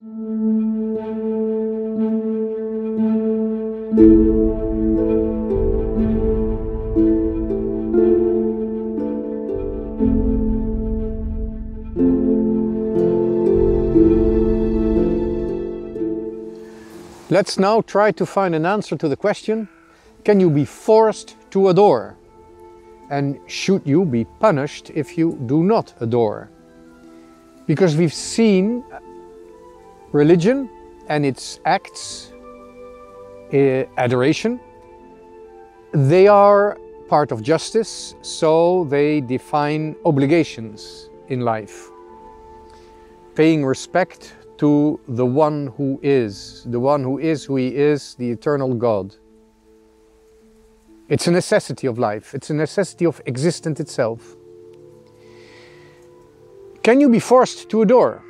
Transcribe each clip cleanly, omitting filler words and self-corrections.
Let's now try to find an answer to the question, can you be forced to adore? And should you be punished if you do not adore? Because we've seen religion and its acts, adoration, they are part of justice, so they define obligations in life. Paying respect to the one who is who he is, the eternal God. It's a necessity of life, it's a necessity of existence itself. Can you be forced to adore?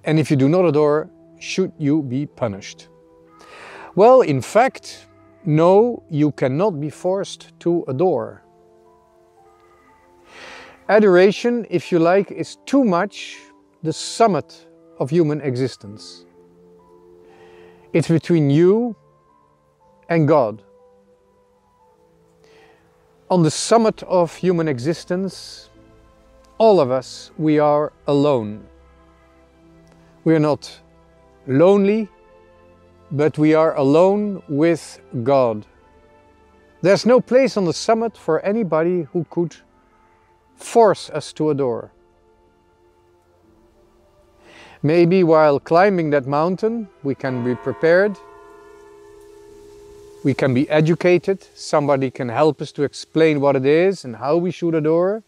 And if you do not adore, should you be punished? Well, in fact, no, you cannot be forced to adore. Adoration, if you like, is too much the summit of human existence. It's between you and God. On the summit of human existence, all of us, we are alone. We are not lonely, but we are alone with God. There's no place on the summit for anybody who could force us to adore. Maybe while climbing that mountain, we can be prepared, we can be educated, somebody can help us to explain what it is and how we should adore.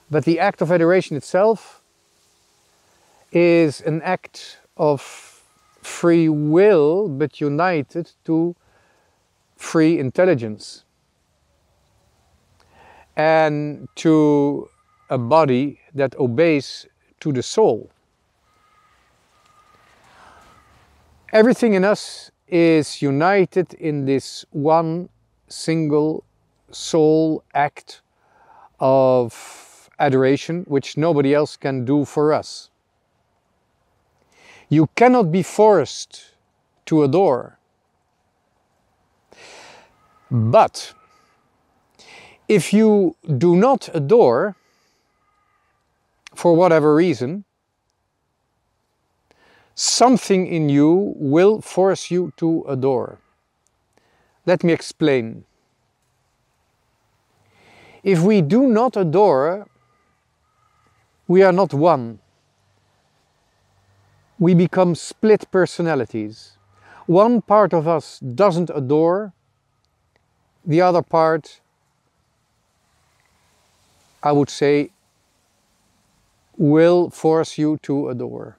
But the act of adoration itself is an act of free will, but united to free intelligence and to a body that obeys to the soul. Everything in us is united in this one single soul act of adoration, which nobody else can do for us. You cannot be forced to adore. But if you do not adore, for whatever reason, something in you will force you to adore. Let me explain. If we do not adore, we are not one. We become split personalities. One part of us doesn't adore, the other part, I would say, will force you to adore.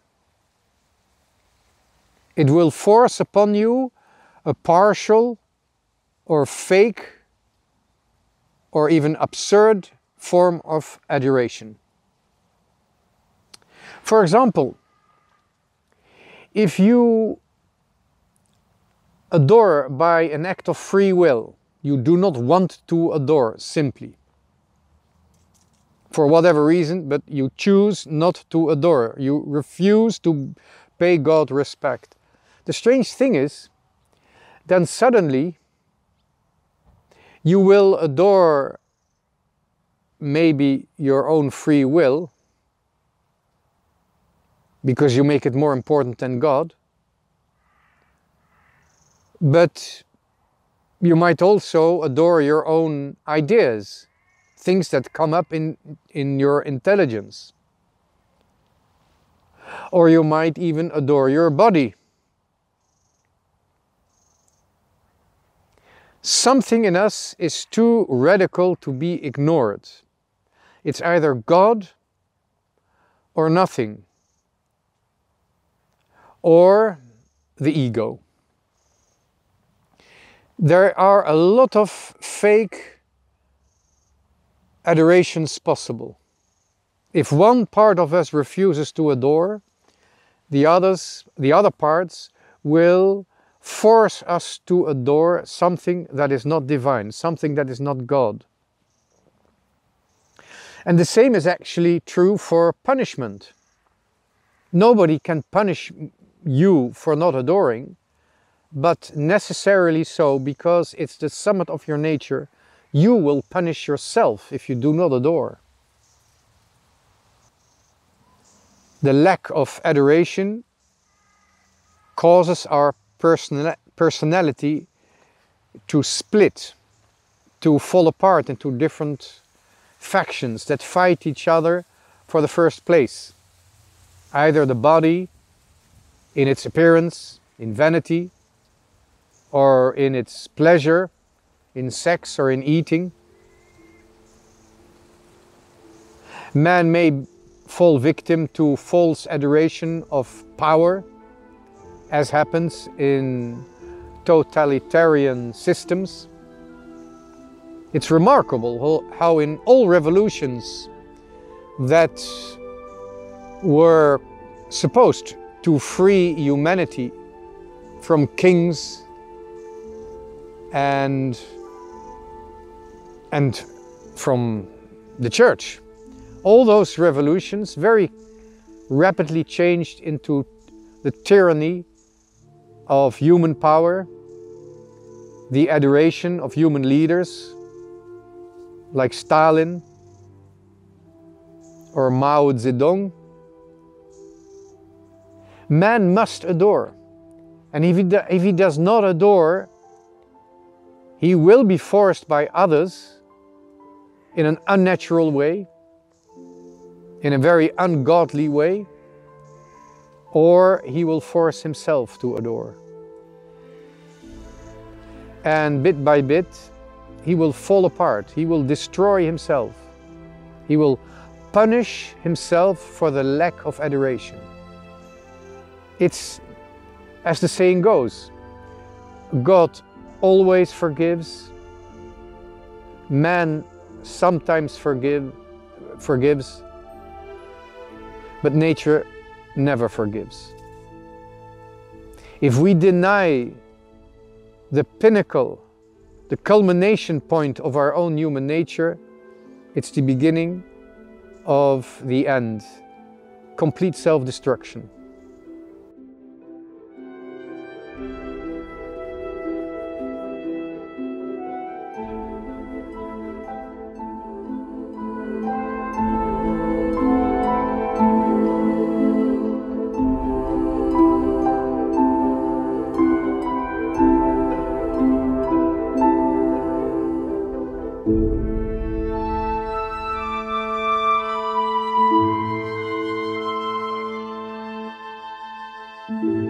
It will force upon you a partial or fake or even absurd form of adoration. For example, if you adore by an act of free will, you do not want to adore simply, for whatever reason, but you choose not to adore, you refuse to pay God respect. The strange thing is, then suddenly you will adore maybe your own free will because you make it more important than God. But you might also adore your own ideas, things that come up in your intelligence. Or you might even adore your body. Something in us is too radical to be ignored. It's either God or nothing, or the ego. There are a lot of fake adorations possible. If one part of us refuses to adore, the other parts will force us to adore something that is not divine, something that is not God. And the same is actually true for punishment. Nobody can punish you for not adoring, but necessarily so, because it's the summit of your nature. You will punish yourself if you do not adore. The lack of adoration causes our personality to split, to fall apart into different factions that fight each other for the first place. Either the body in its appearance, in vanity, or in its pleasure, in sex or in eating. Man may fall victim to false adoration of power, as happens in totalitarian systems. It's remarkable how in all revolutions that were supposed to free humanity from kings and from the church, all those revolutions very rapidly changed into the tyranny of human power, the adoration of human leaders like Stalin or Mao Zedong. Man must adore, and if he does not adore, he will be forced by others in an unnatural way, in a very ungodly way, or he will force himself to adore. And bit by bit, he will fall apart, he will destroy himself, he will punish himself for the lack of adoration. It's, as the saying goes, God always forgives, man sometimes forgives, but nature never forgives. If we deny the pinnacle, the culmination point of our own human nature, it's the beginning of the end, complete self-destruction. Thank you.